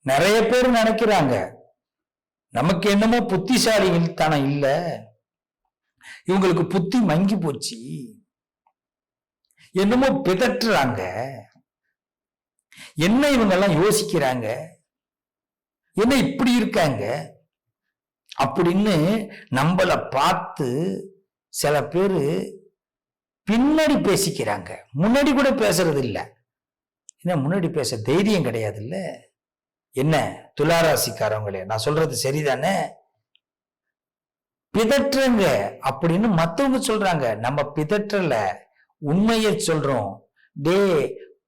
நிறைய பேர் நினைக்கிறாங்க நமக்கு என்னமோ புத்திசாலிகள் தானே, இல்ல, இவங்களுக்கு புத்தி மங்கி போச்சு, என்னமோ பிதற்றுறாங்க, என்ன இவங்க எல்லாம் யோசிக்கிறாங்க, என்ன இப்படி இருக்காங்க அப்படின்னு நம்மள பார்த்து சில பேரு பின்னாடி பேசிக்கிறாங்க. முன்னாடி கூட பேசுறது இல்லை. என்ன முன்னாடி பேச தைரியம் கிடையாது இல்ல? என்ன துளாராசிக்காரங்களே, நான் சொல்றது சரிதானே? பிதற்றுங்க அப்படின்னு மத்தவங்க சொல்றாங்க, நம்ம பிதற்றல, உண்மையை சொல்றோம். டே,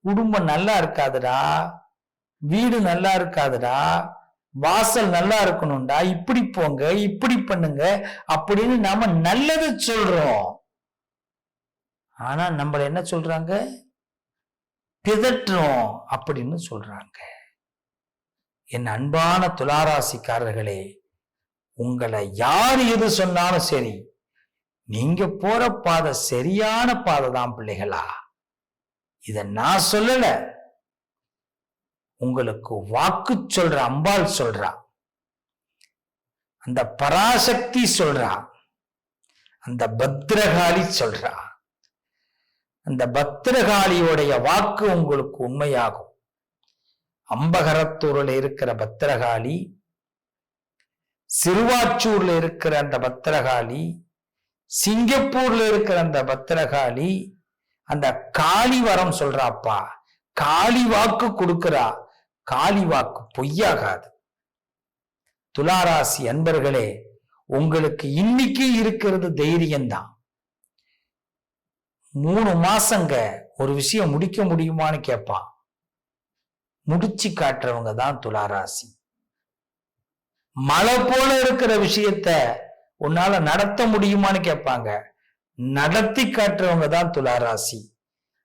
குடும்பம் நல்லா இருக்காதுடா, வீடு நல்லா இருக்காதுடா, வாசல் நல்லா இருக்கணும்டா, இப்படி போங்க, இப்படி பண்ணுங்க அப்படின்னு நாம நல்லது சொல்றோம். ஆனா நம்மள என்ன சொல்றாங்க? பிதற்றோம் அப்படின்னு சொல்றாங்க. என் அன்பான துளாராசிக்காரர்களே, உங்களை யார் எது சொன்னாலும் சரி, நீங்க போற பாதை சரியான பாதை தான் பிள்ளைகளா. இத நான் சொல்லல, உங்களுக்கு வாக்கு சொல்ற அம்பாள் சொல்றா, அந்த பராசக்தி சொல்றா, அந்த பத்ரகாளி சொல்றா. அந்த பத்ரகாளியோடைய வாக்கு உங்களுக்கு உண்மையாகும். அம்பகரத்தூர்ல இருக்கிற பத்ரகாளி, சிறுவாச்சூர்ல இருக்கிற அந்த பத்ரகாளி, சிங்கப்பூர்ல இருக்கிற அந்த பத்ரகாளி, அந்த காளி வரம் சொல்றாப்பா, காளி வாக்கு கொடுக்கிறா. காளி வாக்கு பொய்யாகாது. துளாராசி அன்பர்களே, உங்களுக்கு இன்னைக்கு இருக்கிறது தைரியம்தான். 3 மாசங்க ஒரு விஷயம் முடிக்க முடியுமான்னு கேட்பான். முடிச்சு காட்டுறவங்க தான் துளாராசி. மழை போல இருக்கிற விஷயத்த உன்னால நடத்த முடியுமான்னு கேட்பாங்க. நடத்தி காட்டுறவங்க தான் துளாராசி.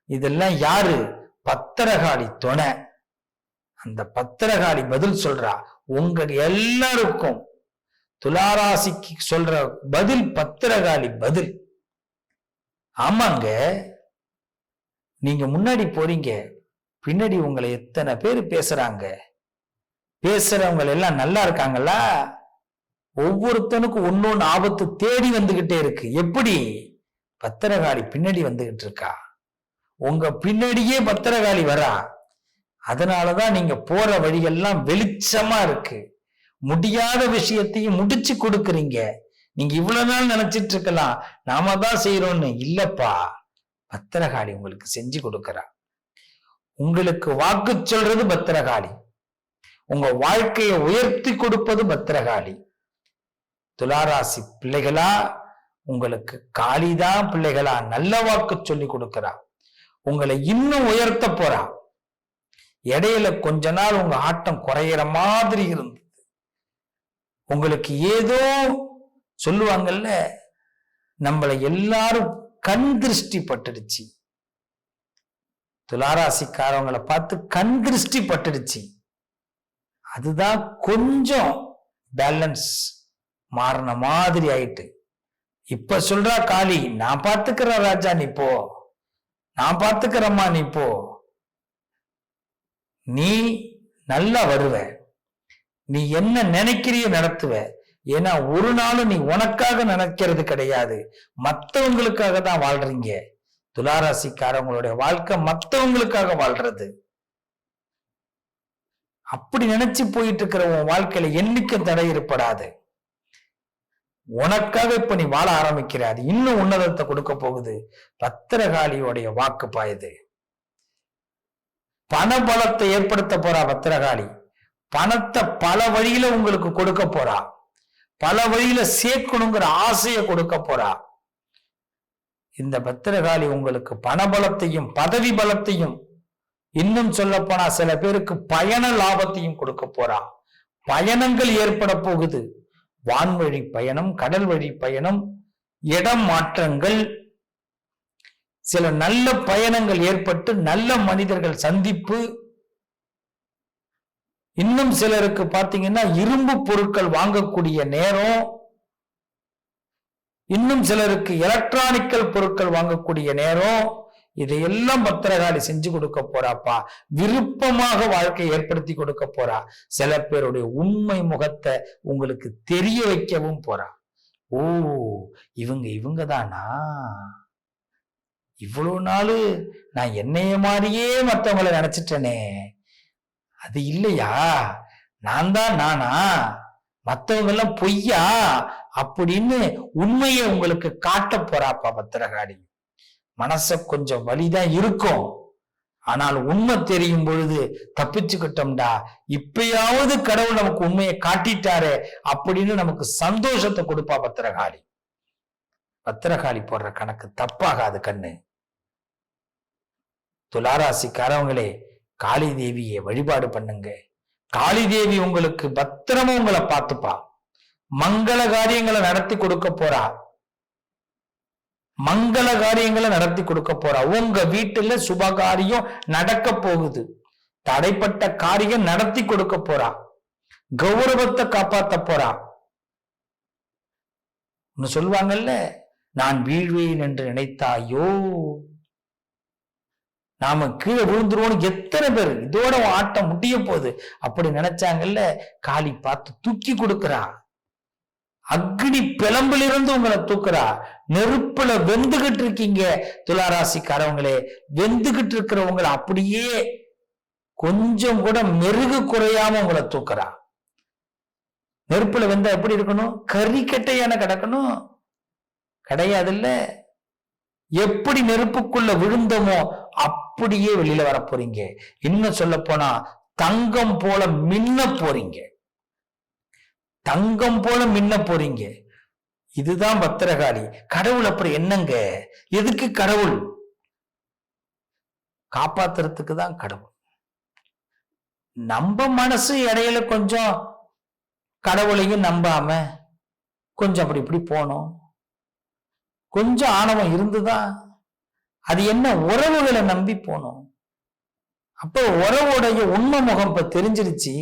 இதெல்லாம் யாரு? பத்திரகாளி துணை. அந்த பத்திரகாளி பதில் சொல்றா. உங்க எல்லாருக்கும் துளாராசிக்கு சொல்ற பதில் பத்திரகாளி பதில். ஆமாங்க, நீங்க முன்னாடி போறீங்க, பின்னாடி உங்களை எத்தனை பேர் பேசுறாங்க. பேசுறவங்க எல்லாம் நல்லா இருக்காங்களா? ஒவ்வொருத்தனுக்கும் ஒன்னொன்னு ஆபத்து தேடி வந்துகிட்டே இருக்கு. எப்படி? பத்திரகாளி பின்னாடி வந்துகிட்டு இருக்கா. உங்க பின்னாடியே பத்திரகாளி வரா. அதனாலதான் நீங்க போற வழியெல்லாம் வெளிச்சமா இருக்கு. முடியாத விஷயத்தையும் முடிச்சு கொடுக்குறீங்க. நீங்க இவ்வளவு நாள் நினைச்சிட்டு இருக்கலாம் நாம தான் செய்யறோம்னு. இல்லப்பா, பத்திரகாளி உங்களுக்கு செஞ்சு கொடுக்கறா. உங்களுக்கு வாக்கு சொல்றது பத்திரகாளி, உங்க வாழ்க்கையை உயர்த்தி கொடுப்பது பத்திரகாளி. துளாராசி பிள்ளைகளா, உங்களுக்கு காளிதான் பிள்ளைகளா நல்ல வாக்கு சொல்லி கொடுக்கிறா. உங்களை இன்னும் உயர்த்த போறா. இடையில கொஞ்ச நாள் உங்க ஆட்டம் குறையிற மாதிரி இருந்தது. உங்களுக்கு ஏதோ சொல்லுவாங்கல்ல, நம்மளை எல்லாரும் கண் திருஷ்டி பட்டுடுச்சு. துளாராசிக்காரவங்களை பார்த்து கண் திருஷ்டி பட்டுடுச்சு. அதுதான் கொஞ்சம் பேலன்ஸ் மாறின மாதிரி ஆயிட்டு. இப்ப சொல்றா காளி, நான் பார்த்துக்கிற ராஜா, நீ போ, நான் பார்த்துக்கிறம்மா, நீ போ, நீ நல்லா வருவ, நீ என்ன நினைக்கிறிய நடத்துவ. ஏன்னா ஒரு நாளும் நீ உனக்காக நினைக்கிறது கிடையாது, மற்றவங்களுக்காக தான் வாழ்றீங்க. துளாராசிக்காரவங்களுடைய வாழ்க்கை மற்றவங்களுக்காக வாழ்றது. அப்படி நினைச்சு போயிட்டு இருக்கிற உன் வாழ்க்கையில என்னைக்கும் தடை ஏற்படாது. உனக்காக இப்ப நீ வாழ ஆரம்பிக்கிறாது, இன்னும் உன்னதத்தை கொடுக்க போகுது. பத்திரகாளியோடைய வாக்கு பாயுது. பண பலத்தை ஏற்படுத்த போறா பத்திரகாளி. பணத்தை பல வழியில உங்களுக்கு கொடுக்க போறா. பல வழியில சேர்க்கணுங்கிற ஆசையை கொடுக்க போறா. இந்த பத்திரகாளி உங்களுக்கு பணபலத்தையும் பதவி பலத்தையும், இன்னும் சொல்ல போனா சில பேருக்கு பயண லாபத்தையும் கொடுக்க போறா. பயணங்கள் ஏற்பட போகுது. வான்வழி பயணம், கடல் வழி பயணம், இடம் மாற்றங்கள், சில நல்ல பயணங்கள் ஏற்பட்டு நல்ல மனிதர்கள் சந்திப்பு. இன்னும் சிலருக்கு பாத்தீங்கன்னா இரும்பு பொருட்கள் வாங்கக்கூடிய நேரம். இன்னும் சிலருக்கு எலக்ட்ரானிக்கல் பொருட்கள் வாங்கக்கூடிய நேரம். இதையெல்லாம் பத்திரகாளி செஞ்சு கொடுக்க போறாப்பா. விருப்பமாக வாழ்க்கையை ஏற்படுத்தி கொடுக்க போறா. சில பேருடைய உண்மை முகத்தை உங்களுக்கு தெரிய வைக்கவும் போறா. ஓ, இவங்க தானா, இவ்வளவு நாள் நான் என்னைய மாதிரியே மற்றவங்களை நினைச்சிட்டேனே, அது இல்லையா, நான் தான் நானா, மற்றவங்க எல்லாம் பொய்யா அப்படின்னு உண்மையை உங்களுக்கு காட்ட போறாப்பா பத்திரகாளி. மனச கொஞ்சம் வலிதான் இருக்கும், ஆனால் உண்மை தெரியும் பொழுது தப்பிச்சுக்கிட்டோம்டா, இப்பயாவது கடவுள் நமக்கு உண்மையை காட்டிட்டாரே அப்படின்னு நமக்கு சந்தோஷத்தை கொடுப்பா பத்திரகாளி. பத்திரகாளி போடுற கணக்கு தப்பாகாது கண்ணு. துளாராசிக்காரவங்களே, காளி தேவியை வழிபாடு பண்ணுங்க. காளி தேவி உங்களுக்கு பத்திரமா உங்களை பார்த்துப்பா. மங்கள காரியங்களை நடத்தி கொடுக்க போறா. மங்கள காரியங்களை நடத்தி கொடுக்க போறா. உங்க வீட்டுல சுபகாரியம் நடக்க போகுது. தடைப்பட்ட காரியம் நடத்தி கொடுக்க போறா. கௌரவத்தை காப்பாத்த போறா. சொல்லுவாங்கல்ல, நான் வீழ்வேன் என்று நினைத்தாயோ, நாம கீழே விழுந்துருவோம் எத்தனை பேர் இதோட ஆட்டம் முடிய போகுது அப்படி நினைச்சாங்கல்ல, காளி பார்த்து தூக்கி கொடுக்கிறா. அக்னி பிளம்பிலிருந்து உங்களை தூக்குறா. நெருப்புல வெந்துகிட்டு இருக்கீங்க துளாராசிக்காரவங்களே, வெந்துகிட்டு இருக்கிறவங்களை அப்படியே கொஞ்சம் கூட மெருகு குறையாம உங்களை தூக்குறா. நெருப்புல வெந்தா எப்படி இருக்கணும், கறிக்கட்டையான கிடக்கணும், கிடையாதுல்ல. எப்படி நெருப்புக்குள்ள விழுந்தோமோ அப்படியே வெளியில வர போறீங்க. இன்னும் சொல்ல போனா தங்கம் போல மின்ன போறீங்க. தங்கம் போல மின்ன போறீங்க. இதுதான் பத்திரகாளி. கடவுள் அப்புறம் என்னங்க, எதுக்கு கடவுள்? காப்பாத்துறதுக்கு தான் கடவுள். நம்ம மனசு இடையில கொஞ்சம் கடவுளையும் நம்பாம கொஞ்சம் அப்படி இப்படி போனோம். கொஞ்சம் ஆணவம் இருந்துதான். அது என்ன, உறவுகளை நம்பி போனோம். அப்போ உறவுடைய உண்மை முகம் இப்ப தெரிஞ்சிருச்சு.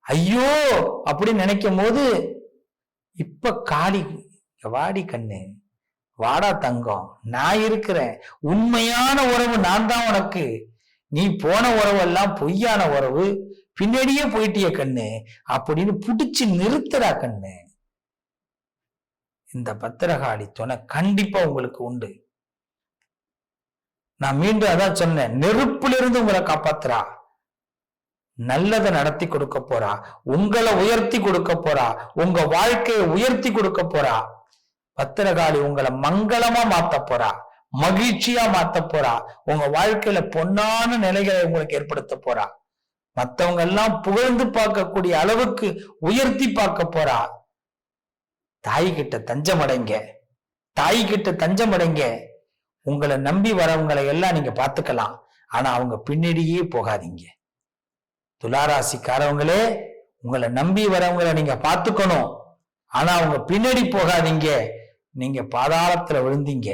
ஐயோ அப்படின்னு நினைக்கும் போது இப்ப காளி, வாடி கண்ணு, வாடா தங்கம், நான் இருக்கிறேன், உண்மையான உறவு நான் தான் உனக்கு, நீ போன உறவு எல்லாம் பொய்யான உறவு, பின்னாடியே போயிட்டிய கண்ணு அப்படின்னு புடிச்சு நிறுத்துறா கண்ணு. இந்த பத்திரகாளி துணை கண்டிப்பா உங்களுக்கு உண்டு. நான் மீண்டும் அதான் சொன்னேன், நெருப்பிலிருந்து உங்களை காப்பாத்துறா. நல்லதை நடத்தி கொடுக்க போறா. உங்களை உயர்த்தி கொடுக்க போறா. உங்க வாழ்க்கையை உயர்த்தி கொடுக்க போறா. பத்திரகாளி உங்களை மங்களமா மாத்த போறா, மகிழ்ச்சியா மாத்த போறா. உங்க வாழ்க்கையில பொன்னான நிலைகளை உங்களுக்கு ஏற்படுத்த போறா. மத்தவங்க எல்லாம் புகழ்ந்து பார்க்கக்கூடிய அளவுக்கு உயர்த்தி பார்க்க போறா. தாய்கிட்ட தஞ்சமடைங்க, தாய்கிட்ட தஞ்சமடைங்க. உங்களை நம்பி வரவங்களை எல்லாம் நீங்க பார்த்துக்கலாம், ஆனா அவங்க பின்னாடியே போகாதீங்க. துளாராசிக்காரவங்களே, உங்களை நம்பி வரவங்களை நீங்க பார்த்துக்கணும், ஆனா அவங்க பின்னாடி போகாதீங்க. நீங்க பாதாளத்துல விழுந்தீங்க,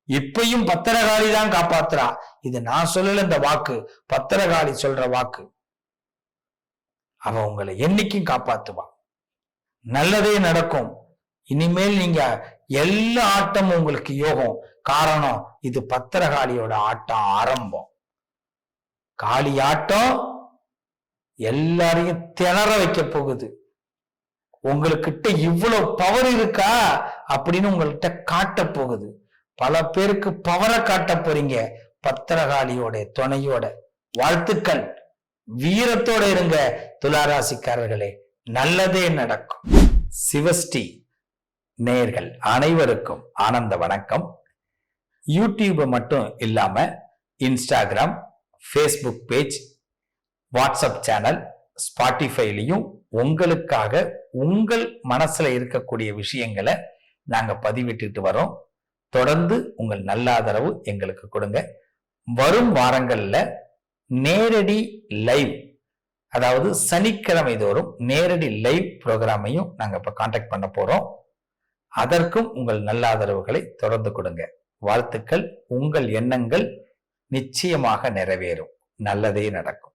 இப்பயும் பத்திரகாளி தான் காப்பாத்துறா. இது நான் சொல்லல, இந்த வாக்கு பத்திரகாளி சொல்ற வாக்கு. அவ உங்களை என்னைக்கும் காப்பாத்துவா. நல்லதே நடக்கும். இனிமேல் நீங்க எல்லா ஆட்டமும் உங்களுக்கு யோகம். காரணம், இது பத்திரகாளியோட ஆட்டம் ஆரம்பம். காளி ஆட்டம் எல்லாரையும் திணற வைக்க போகுது. உங்களுக்கிட்ட இவ்வளவு பவர் இருக்கா அப்படின்னு உங்கள்கிட்ட காட்ட போகுது. பல பேருக்கு பவரை காட்ட போறீங்க பத்திரகாளியோட துணையோட. வாழ்த்துக்கள், வீரத்தோட இருங்க துளாராசிக்காரர்களே, நல்லதே நடக்கும். சிவஸ்ரீ நேயர்கள் அனைவருக்கும் ஆனந்த வணக்கம். யூடியூப் மட்டும் இல்லாம Instagram, Facebook page, WhatsApp channel, ஸ்பாட்டிஃபைலையும் உங்களுக்காக உங்கள் மனசுல இருக்கக்கூடிய விஷயங்களை நாங்க பதிவிட்டுட்டு வரோம். தொடர்ந்து உங்கள் நல்ல ஆதரவு எங்களுக்கு கொடுங்க. வரும் வாரங்கள்ல நேரடி லைவ், அதாவது சனிக்கிழமை தோறும் நேரடி லைவ் ப்ரோக்ராமையும் நாங்க இப்ப கான்டாக்ட் பண்ண போறோம். அதற்கும் உங்கள் நல்ல ஆதரவுகளை தொடர்ந்து கொடுங்க. வாழ்த்துக்கள். உங்கள் எண்ணங்கள் நிச்சயமாக நிறைவேறும். நல்லதே நடக்கும்.